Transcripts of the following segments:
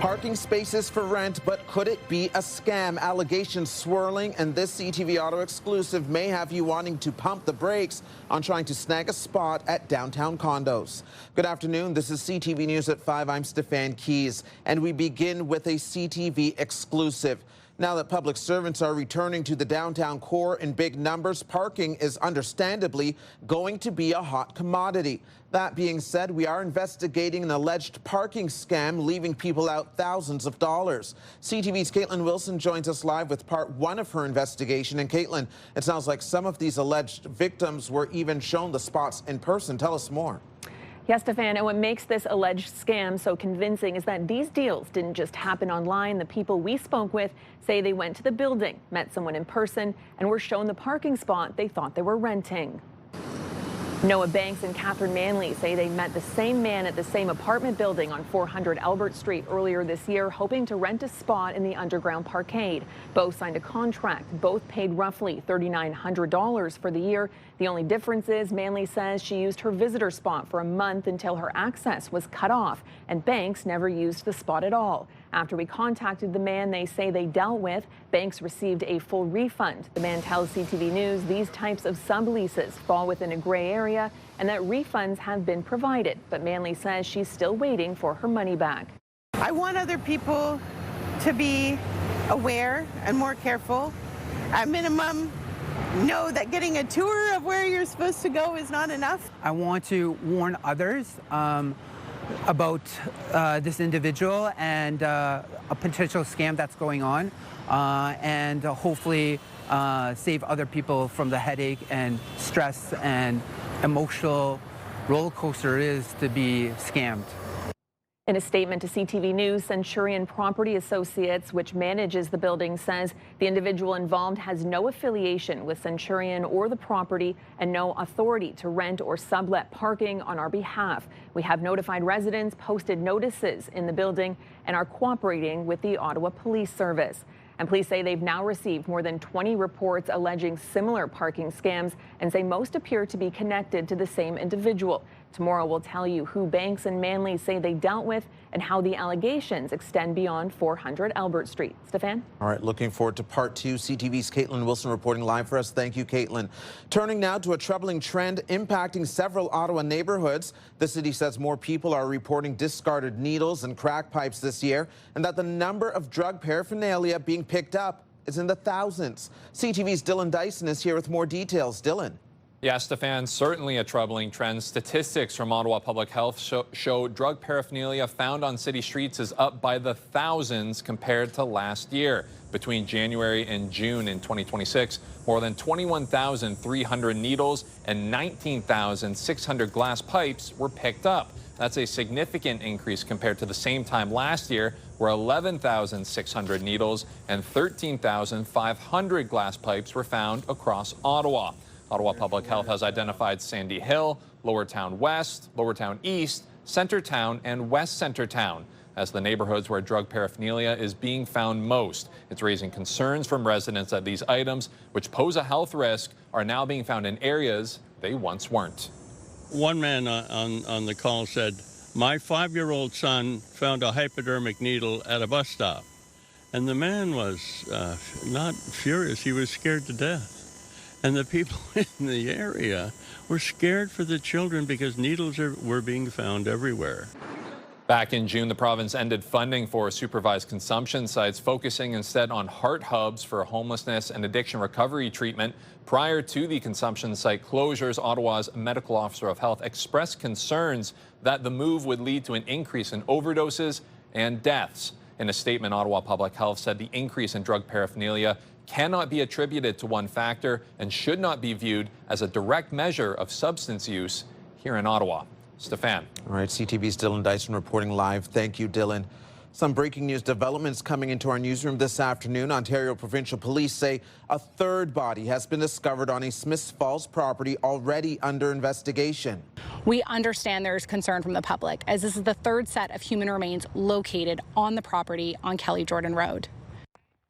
Parking spaces for rent, but could it be a scam? Allegations swirling, and this CTV Auto exclusive may have you wanting to pump the brakes on trying to snag a spot at downtown condos. Good afternoon. This is CTV News at 5. I'm Stefan, and we begin with a CTV exclusive. Now that public servants are returning to the downtown core in big numbers, parking is understandably going to be a hot commodity. That being said, we are investigating an alleged parking scam, leaving people out thousands of dollars. CTV's Caitlin Wilson joins us live with part one of her investigation. And Caitlin, it sounds like some of these alleged victims were even shown the spots in person. Tell us more. Yes, Stefan, and what makes this alleged scam so convincing is that these deals didn't just happen online. The people we spoke with say they went to the building, met someone in person, and were shown the parking spot they thought they were renting. Noah Banks and Catherine Manley say they met the same man at the same apartment building on 400 Albert Street earlier this year, hoping to rent a spot in the underground parkade. Both signed a contract. Both paid roughly $3,900 for the year. The only difference is Manley says she used her visitor spot for a month until her access was cut off, and Banks never used the spot at all. After we contacted the man they say they dealt with, Banks received a full refund. The man tells CTV News these types of subleases fall within a gray area and that refunds have been provided. But Manley says she's still waiting for her money back. I want other people to be aware and more careful. At minimum, know that getting a tour of where you're supposed to go is not enough. I want to warn others about this individual and a potential scam that's going on, and hopefully save other people from the headache and stress and emotional roller coaster it is to be scammed. In a statement to CTV News, Centurion Property Associates, which manages the building, says the individual involved has no affiliation with Centurion or the property and no authority to rent or sublet parking on our behalf. We have notified residents, posted notices in the building, and are cooperating with the Ottawa Police Service. And police say they've now received more than 20 reports alleging similar parking scams and say most appear to be connected to the same individual. Tomorrow we'll tell you who Banks and Manley say they dealt with and how the allegations extend beyond 400 Albert Street. Stefan? All right, looking forward to part two. CTV's Caitlin Wilson reporting live for us. Thank you, Caitlin. Turning now to a troubling trend impacting several Ottawa neighborhoods. The city says more people are reporting discarded needles and crack pipes this year, and that the number of drug paraphernalia being picked up is in the thousands. CTV's Dylan Dyson is here with more details. Dylan. Yeah, Stefan, certainly a troubling trend. Statistics from Ottawa Public Health show drug paraphernalia found on city streets is up by the thousands compared to last year. Between January and June in 2026, more than 21,300 needles and 19,600 glass pipes were picked up. That's a significant increase compared to the same time last year, where 11,600 needles and 13,500 glass pipes were found across Ottawa. Ottawa Public Health has identified Sandy Hill, Lower Town West, Lower Town East, Centertown, and West Centertown as the neighborhoods where drug paraphernalia is being found most. It's raising concerns from residents that these items, which pose a health risk, are now being found in areas they once weren't. One man on the call said, "My 5-year-old son found a hypodermic needle at a bus stop." And the man was not furious, he was scared to death. And the people in the area were scared for the children because needles were being found everywhere. Back in June, the province ended funding for supervised consumption sites, focusing instead on heart hubs for homelessness and addiction recovery treatment. Prior to the consumption site closures, Ottawa's medical officer of health expressed concerns that the move would lead to an increase in overdoses and deaths. In a statement, Ottawa Public Health said the increase in drug paraphernalia cannot be attributed to one factor and should not be viewed as a direct measure of substance use here in Ottawa. Stefan. All right, CTV's Dylan Dyson reporting live. Thank you, Dylan. Some breaking news developments coming into our newsroom this afternoon. Ontario Provincial Police say a third body has been discovered on a Smiths Falls property already under investigation. We understand there's concern from the public, as this is the third set of human remains located on the property on Kelly Jordan Road.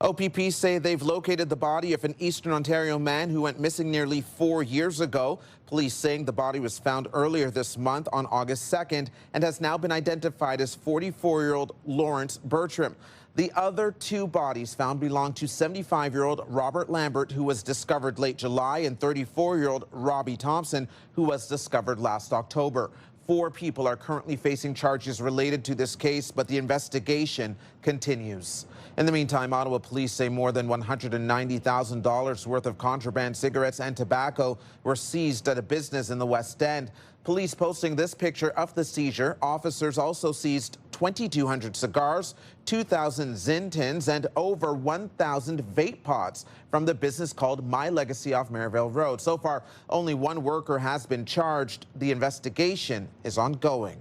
OPP say they've located the body of an Eastern Ontario man who went missing nearly 4 years ago. Police saying the body was found earlier this month on August 2nd and has now been identified as 44-year-old Lawrence Bertram. The other two bodies found belong to 75-year-old Robert Lambert, who was discovered late July, and 34-year-old Robbie Thompson, who was discovered last October. 4 people are currently facing charges related to this case, but the investigation continues. In the meantime, Ottawa police say more than $190,000 worth of contraband cigarettes and tobacco were seized at a business in the West End. Police posting this picture of the seizure. Officers also seized 2,200 cigars, 2,000 Zyn tins, and over 1,000 vape pods from the business called My Legacy off Maryvale Road. So far, only 1 worker has been charged. The investigation is ongoing.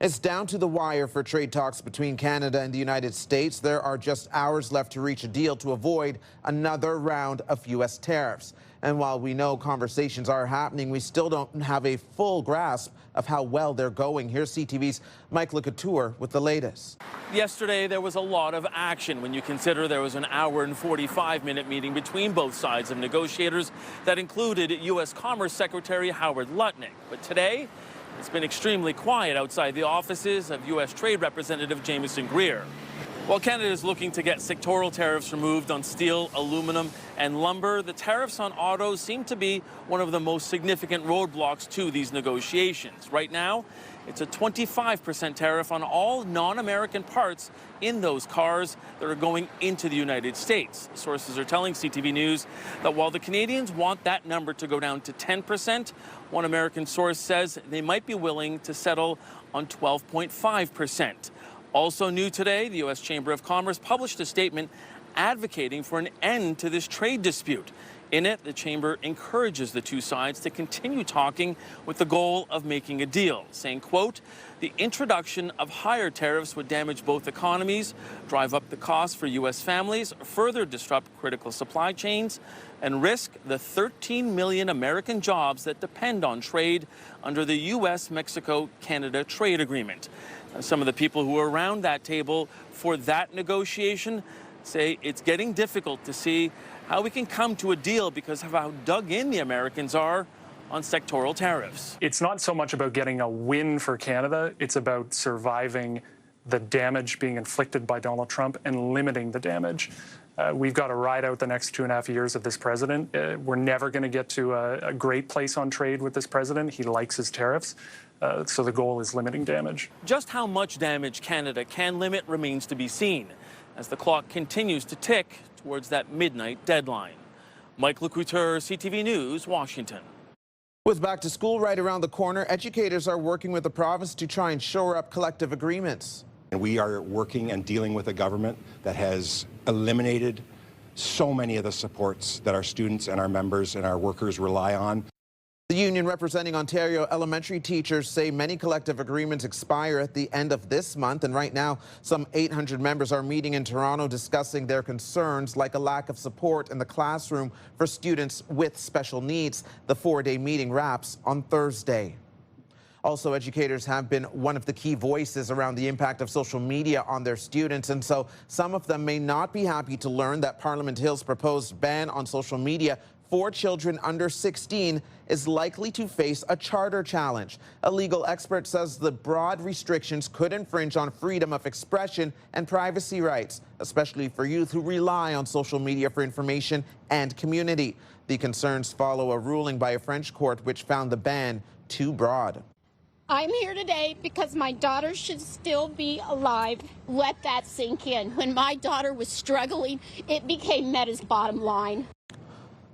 It's down to the wire for trade talks between Canada and the United States. There are just hours left to reach a deal to avoid another round of U.S. tariffs. And while we know conversations are happening, we still don't have a full grasp of how well they're going. Here's CTV's Mike Couture with the latest. Yesterday, there was a lot of action when you consider there was an hour and 45-minute meeting between both sides of negotiators that included U.S. Commerce Secretary Howard Lutnick. But today, it's been extremely quiet outside the offices of U.S. Trade Representative Jamieson Greer. While Canada is looking to get sectoral tariffs removed on steel, aluminum, and lumber, the tariffs on autos seem to be one of the most significant roadblocks to these negotiations. Right now, it's a 25% tariff on all non-American parts in those cars that are going into the United States. Sources are telling CTV News that while the Canadians want that number to go down to 10%, one American source says they might be willing to settle on 12.5%. Also new today, the U.S. Chamber of Commerce published a statement advocating for an end to this trade dispute. In it, the chamber encourages the two sides to continue talking with the goal of making a deal, saying, quote, the introduction of higher tariffs would damage both economies, drive up the costs for U.S. families, further disrupt critical supply chains, and risk the 13 million American jobs that depend on trade under the U.S.-Mexico-Canada trade agreement. Some of the people who were around that table for that negotiation say it's getting difficult to see how we can come to a deal because of how dug in the Americans are on sectoral tariffs. It's not so much about getting a win for Canada, it's about surviving the damage being inflicted by Donald Trump and limiting the damage. We've got to ride out the next 2.5 years of this president. We're never going to get to a great place on trade with this president. He likes his tariffs. So the goal is limiting damage. Just how much damage Canada can limit remains to be seen as the clock continues to tick towards that midnight deadline. Mike Couture, CTV News, Washington. With back to school right around the corner, educators are working with the province to try and shore up collective agreements. And we are working and dealing with a government that has eliminated so many of the supports that our students and our members and our workers rely on. The union representing Ontario elementary teachers say many collective agreements expire at the end of this month, and right now some 800 members are meeting in Toronto discussing their concerns like a lack of support in the classroom for students with special needs. The 4-day meeting wraps on Thursday. Also, educators have been one of the key voices around the impact of social media on their students, and so some of them may not be happy to learn that Parliament Hill's proposed ban on social media for children under 16 is likely to face a charter challenge. A legal expert says the broad restrictions could infringe on freedom of expression and privacy rights, especially for youth who rely on social media for information and community. The concerns follow a ruling by a French court which found the ban too broad. I'm here today because my daughter should still be alive. Let that sink in. When my daughter was struggling, it became Meta's bottom line.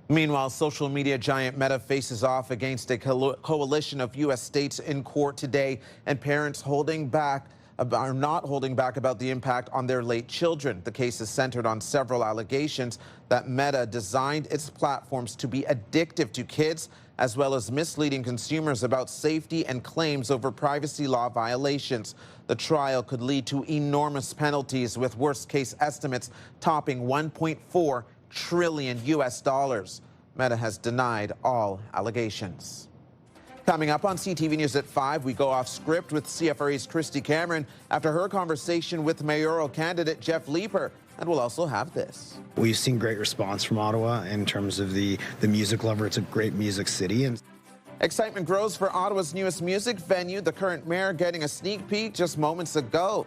Meanwhile, social media giant Meta faces off against a coalition of U.S. states in court today, and parents are not holding back about the impact on their late children. The case is centered on several allegations that Meta designed its platforms to be addictive to kids, as well as misleading consumers about safety and claims over privacy law violations. The trial could lead to enormous penalties, with worst-case estimates topping $1.4 trillion U.S. dollars. Meta has denied all allegations. Coming up on CTV News at 5, we go off script with CFRA's Christy Cameron after her conversation with mayoral candidate Jeff Leeper. and we'll also have this. We've seen great response from Ottawa in terms of the music lover. It's a great music city. And excitement grows for Ottawa's newest music venue, the current mayor getting a sneak peek just moments ago.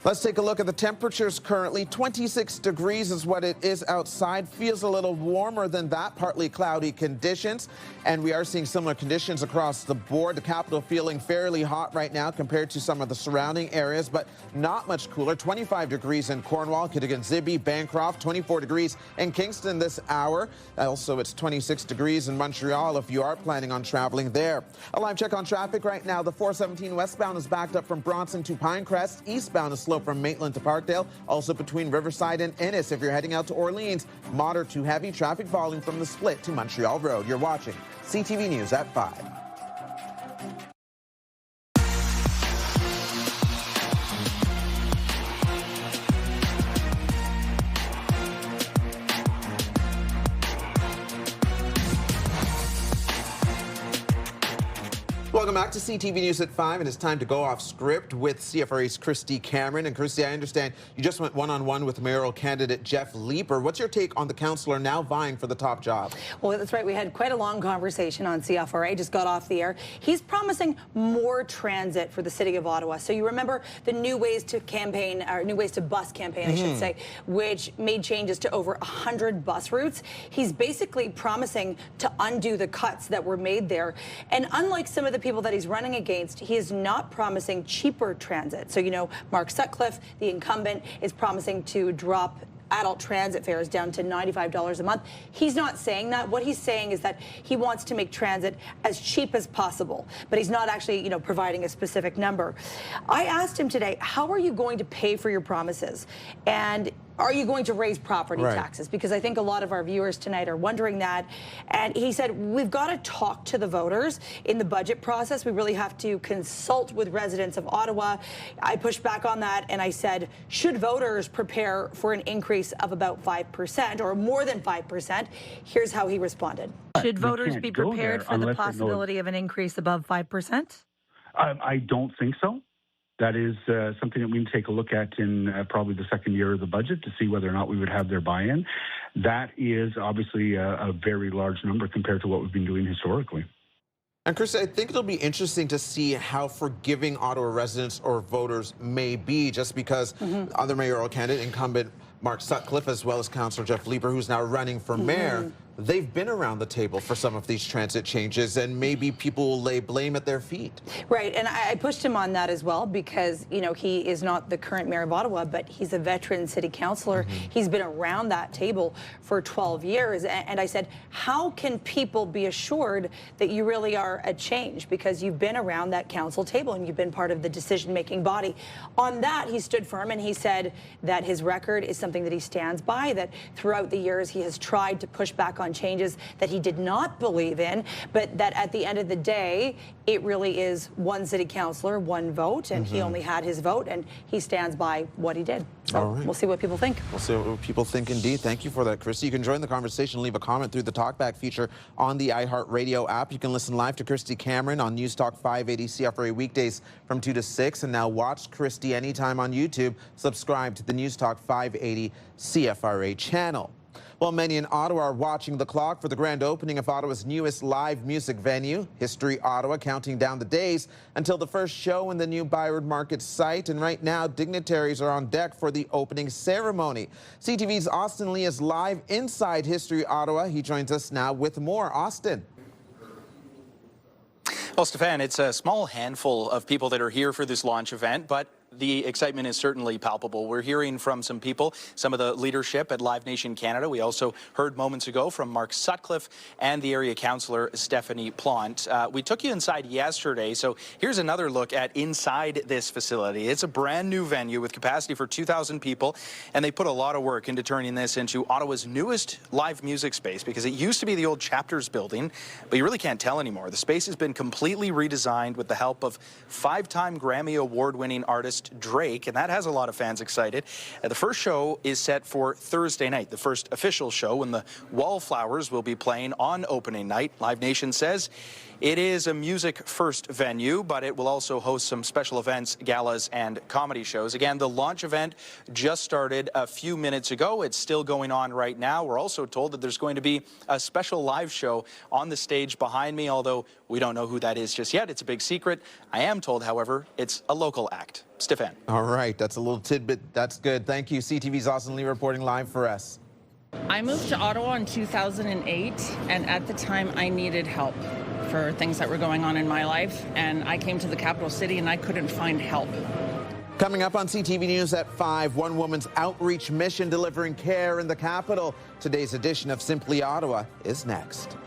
Let's take a look at the temperatures currently. 26 degrees is what it is outside. Feels a little warmer than that, partly cloudy conditions. And we are seeing similar conditions across the board. The capital feeling fairly hot right now compared to some of the surrounding areas, but not much cooler. 25 degrees in Cornwall, Kittigan-Zibi, Bancroft, 24 degrees in Kingston this hour. Also, it's 26 degrees in Montreal if you are planning on traveling there. A live check on traffic right now. The 417 westbound is backed up from Bronson to Pinecrest. Eastbound is slow from Maitland to Parkdale, also between Riverside and Ennis. If you're heading out to Orleans, moderate to heavy traffic volume from the split to Montreal Road. You're watching CTV News at 5. Welcome back to CTV News at 5, and it's time to go off script with CFRA's Christy Cameron. And Christy, I understand you just went one-on-one with mayoral candidate Jeff Leeper. What's your take on the councillor now vying for the top job? Well, that's right. We had quite a long conversation on CFRA, just got off the air. He's promising more transit for the city of Ottawa. So you remember the New Ways to Campaign, or New Ways to Bus campaign, I should say, which made changes to over 100 bus routes. He's basically promising to undo the cuts that were made there. And unlike some of the people that he's running against, he is not promising cheaper transit. So, you know, Mark Sutcliffe, the incumbent, is promising to drop adult transit fares down to $95 a month. He's not saying that. What he's saying is that he wants to make transit as cheap as possible, but he's not actually, you know, providing a specific number. I asked him today, how are you going to pay for your promises? And are you going to raise property taxes? Because I think a lot of our viewers tonight are wondering that. And he said, we've got to talk to the voters in the budget process. We really have to consult with residents of Ottawa. I pushed back on that and I said, should voters prepare for an increase of about 5% or more than 5%? Here's how he responded. Should voters be prepared for the possibility of an increase above 5%? I don't think so. That is something that we can take a look at in probably the second year of the budget to see whether or not we would have their buy-in. That is obviously a very large number compared to what we've been doing historically. And Chris, I think it'll be interesting to see how forgiving Ottawa residents or voters may be, just because other mayoral candidate, incumbent Mark Sutcliffe, as well as Councillor Jeff Leeper, who's now running for mayor, they've been around the table for some of these transit changes, and maybe people will lay blame at their feet. Right, and I pushed him on that as well because, you know, he is not the current mayor of Ottawa, but he's a veteran city councillor. He's been around that table for 12 years, and I said, how can people be assured that you really are a change? Because you've been around that council table and you've been part of the decision-making body. On that, he stood firm and he said that his record is something that he stands by, that throughout the years he has tried to push back on changes that he did not believe in, but that at the end of the day, it really is one city councillor, one vote, and he only had his vote, and he stands by what he did. So we'll see what people think. We'll see what people think indeed. Thank you for that, Christy. You can join the conversation, leave a comment through the Talkback feature on the iHeartRadio app. You can listen live to Christy Cameron on News Talk 580 CFRA weekdays from 2 to 6, and now watch Christy anytime on YouTube. Subscribe to the News Talk 580 CFRA channel. Well, many in Ottawa are watching the clock for the grand opening of Ottawa's newest live music venue, History Ottawa, counting down the days until the first show in the new Byward Market site. And right now, dignitaries are on deck for the opening ceremony. CTV's Austin Lee is live inside History Ottawa. He joins us now with more. Austin. Well, Stefan, it's a small handful of people that are here for this launch event, but the excitement is certainly palpable. We're hearing from some people, some of the leadership at Live Nation Canada. We also heard moments ago from Mark Sutcliffe and the area councillor Stephanie Plante. We took you inside yesterday, so here's another look at inside this facility. It's a brand new venue with capacity for 2,000 people, and they put a lot of work into turning this into Ottawa's newest live music space, because it used to be the old Chapters building, but you really can't tell anymore. The space has been completely redesigned with the help of 5-time Grammy Award-winning artist artist Drake, and that has a lot of fans excited. The first show is set for Thursday night, the first official show when the Wallflowers will be playing on opening night. Live Nation says it is a music-first venue, but it will also host some special events, galas, and comedy shows. Again, the launch event just started a few minutes ago. It's still going on right now. We're also told that there's going to be a special live show on the stage behind me, although we don't know who that is just yet. It's a big secret. I am told, however, it's a local act. Stefan. All right, that's a little tidbit. That's good. Thank you. CTV's Austin Lee reporting live for us. I moved to Ottawa in 2008, and at the time I needed help for things that were going on in my life, and I came to the capital city and I couldn't find help. Coming up on CTV News at 5, one woman's outreach mission delivering care in the capital. Today's edition of Simply Ottawa is next.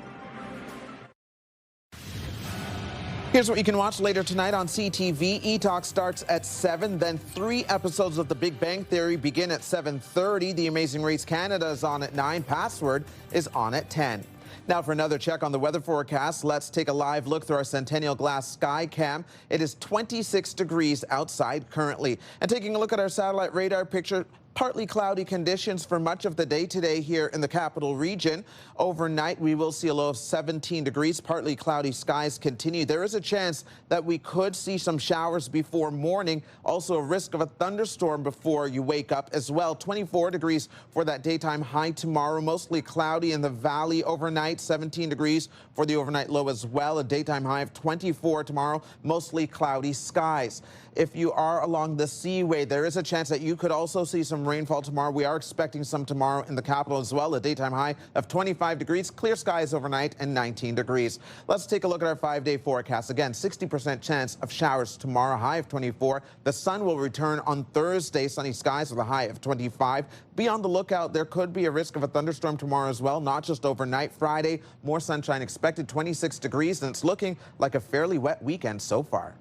Here's what you can watch later tonight on CTV. E-Talk starts at 7, then 3 episodes of The Big Bang Theory begin at 7:30. The Amazing Race Canada is on at 9. Password is on at 10. Now for another check on the weather forecast, let's take a live look through our Centennial Glass Sky Cam. It is 26 degrees outside currently. And taking a look at our satellite radar picture, partly cloudy conditions for much of the day today here in the capital region. Overnight, we will see a low of 17 degrees. Partly cloudy skies continue. There is a chance that we could see some showers before morning. Also a risk of a thunderstorm before you wake up as well. 24 degrees for that daytime high tomorrow. Mostly cloudy in the valley overnight. 17 degrees for the overnight low as well. A daytime high of 24 tomorrow. Mostly cloudy skies. If you are along the Seaway, there is a chance that you could also see some rainfall tomorrow. We are expecting some tomorrow in the capital as well. A daytime high of 25 degrees, clear skies overnight, and 19 degrees. Let's take a look at our 5-day forecast. Again, 60% chance of showers tomorrow, high of 24. The sun will return on Thursday, sunny skies with a high of 25. Be on the lookout. There could be a risk of a thunderstorm tomorrow as well, not just overnight. Friday, more sunshine expected, 26 degrees, and it's looking like a fairly wet weekend so far.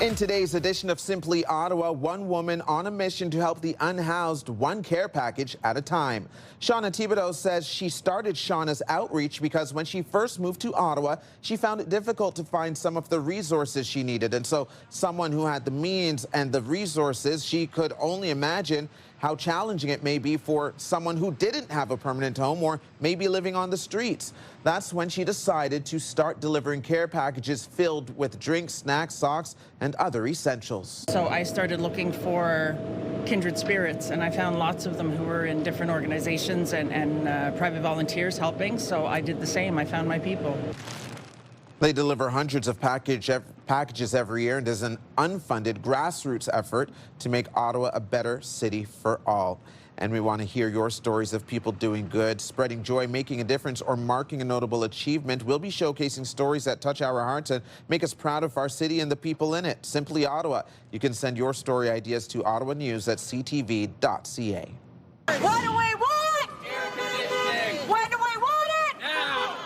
In today's edition of Simply Ottawa, one woman on a mission to help the unhoused, one care package at a time. Shauna Thibodeau says she started Shauna's outreach because when she first moved to Ottawa, she found it difficult to find some of the resources she needed. And so someone who had the means and the resources, she could only imagine how challenging it may be for someone who didn't have a permanent home or maybe living on the streets. That's when she decided to start delivering care packages filled with drinks, snacks, socks, and other essentials. So I started looking for kindred spirits, and I found lots of them who were in different organizations and private volunteers helping, so I did the same. I found my people. They deliver hundreds of packages every year and is an unfunded grassroots effort to make Ottawa a better city for all. And we want to hear your stories of people doing good, spreading joy, making a difference, or marking a notable achievement. We'll be showcasing stories that touch our hearts and make us proud of our city and the people in it. Simply Ottawa. You can send your story ideas to ottawanews@ctv.ca. What do we want? When do we want it? Now.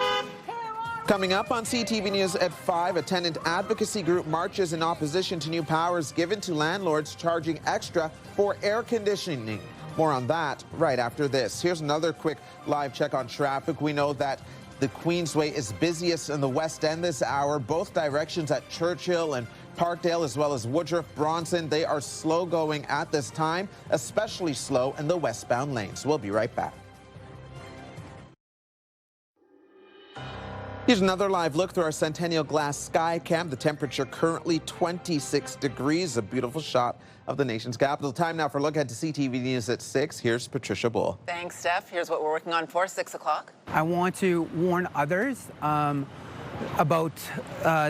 Coming up on CTV News at 5, a tenant advocacy group marches in opposition to new powers given to landlords charging extra for air conditioning. More on that right after this. Here's another quick live check on traffic. We know that the Queensway is busiest in the West End this hour. Both directions at Churchill and Parkdale, as well as Woodruff, Bronson, they are slow going at this time, especially slow in the westbound lanes. We'll be right back. Here's another live look through our Centennial Glass Sky Cam. The temperature currently 26 degrees. A beautiful shot of the nation's capital. Time now for a look ahead to CTV News at 6. Here's Patricia Bull. Thanks, Steph. Here's what we're working on for 6 o'clock. I want to warn others about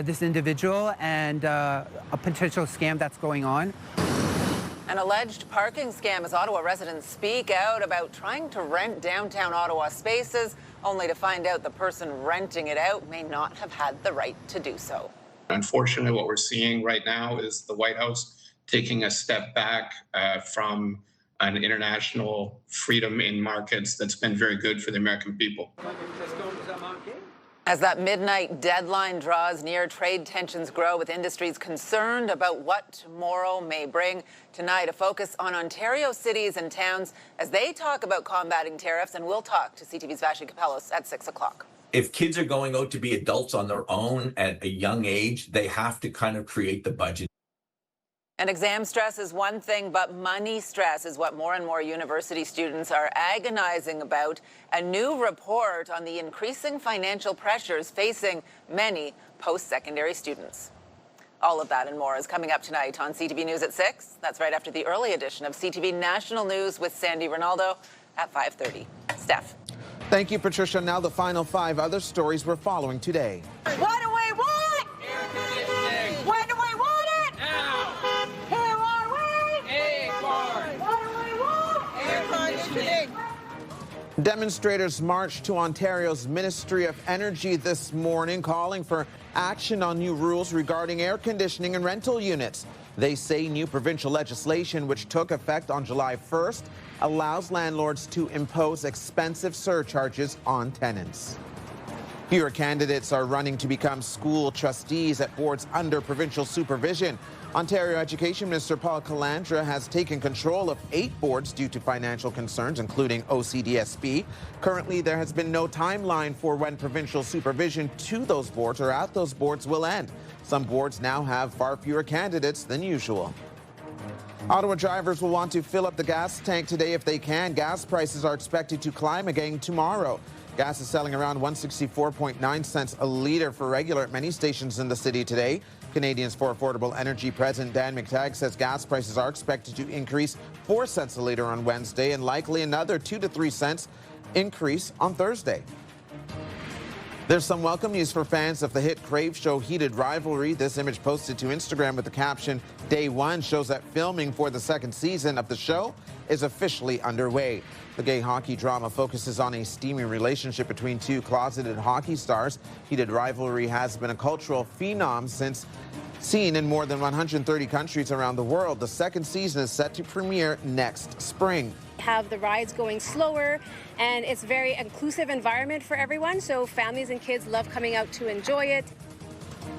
this individual and a potential scam that's going on. An alleged parking scam as Ottawa residents speak out about trying to rent downtown Ottawa spaces, only to find out the person renting it out may not have had the right to do so. Unfortunately, what we're seeing right now is the White House taking a step back from an international freedom in markets that's been very good for the American people. As that midnight deadline draws near, trade tensions grow with industries concerned about what tomorrow may bring. Tonight, a focus on Ontario cities and towns as they talk about combating tariffs, and we'll talk to CTV's Vashi Kapelos at 6 o'clock. if kids are going out to be adults on their own at a young age, they have to kind of create the budget. And exam stress is one thing, but money stress is what more and more university students are agonizing about. A new report on the increasing financial pressures facing many post-secondary students. All of that and more is coming up tonight on CTV News at 6. That's right after the early edition of CTV National News with Sandy Ronaldo at 5:30. Steph. Thank you, Patricia. Now the final 5 other stories we're following today. What do we want? Air conditioning. When do we want it? Now. Here are we? Acorn. What do we want? Air conditioning. Demonstrators marched to Ontario's Ministry of Energy this morning, calling for action on new rules regarding air conditioning and rental units. They say new provincial legislation, which took effect on July 1st, allows landlords to impose expensive surcharges on tenants. Fewer candidates are running to become school trustees at boards under provincial supervision. Ontario Education Minister Paul Calandra has taken control of 8 boards due to financial concerns, including OCDSB. Currently, there has been no timeline for when provincial supervision to those boards or at those boards will end. Some boards now have far fewer candidates than usual. Ottawa drivers will want to fill up the gas tank today if they can. Gas prices are expected to climb again tomorrow. Gas is selling around 164.9 cents a litre for regular at many stations in the city today. Canadians for Affordable Energy President Dan McTagg says gas prices are expected to increase 4 cents a litre on Wednesday and likely another 2 to 3 cents increase on Thursday. There's some welcome news for fans of the hit Crave show Heated Rivalry. This image posted to Instagram with the caption, "Day 1 shows that filming for the 2nd season of the show is officially underway." The gay hockey drama focuses on a steamy relationship between 2 closeted hockey stars. Heated Rivalry has been a cultural phenom since seen in more than 130 countries around the world. The 2nd season is set to premiere next spring. Have the rides going slower, and it's a very inclusive environment for everyone, so families and kids love coming out to enjoy it.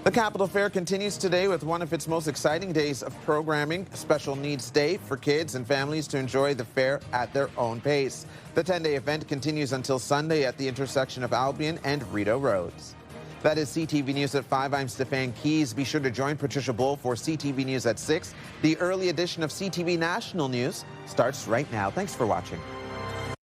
The Capital Fair continues today with one of its most exciting days of programming, Special Needs Day, for kids and families to enjoy the fair at their own pace. The 10-day event continues until Sunday at the intersection of Albion and Rideau Roads. That is CTV News at 5. I'm Stefan Keys. Be sure to join Patricia Bull for CTV News at 6. The early edition of CTV National News starts right now. Thanks for watching.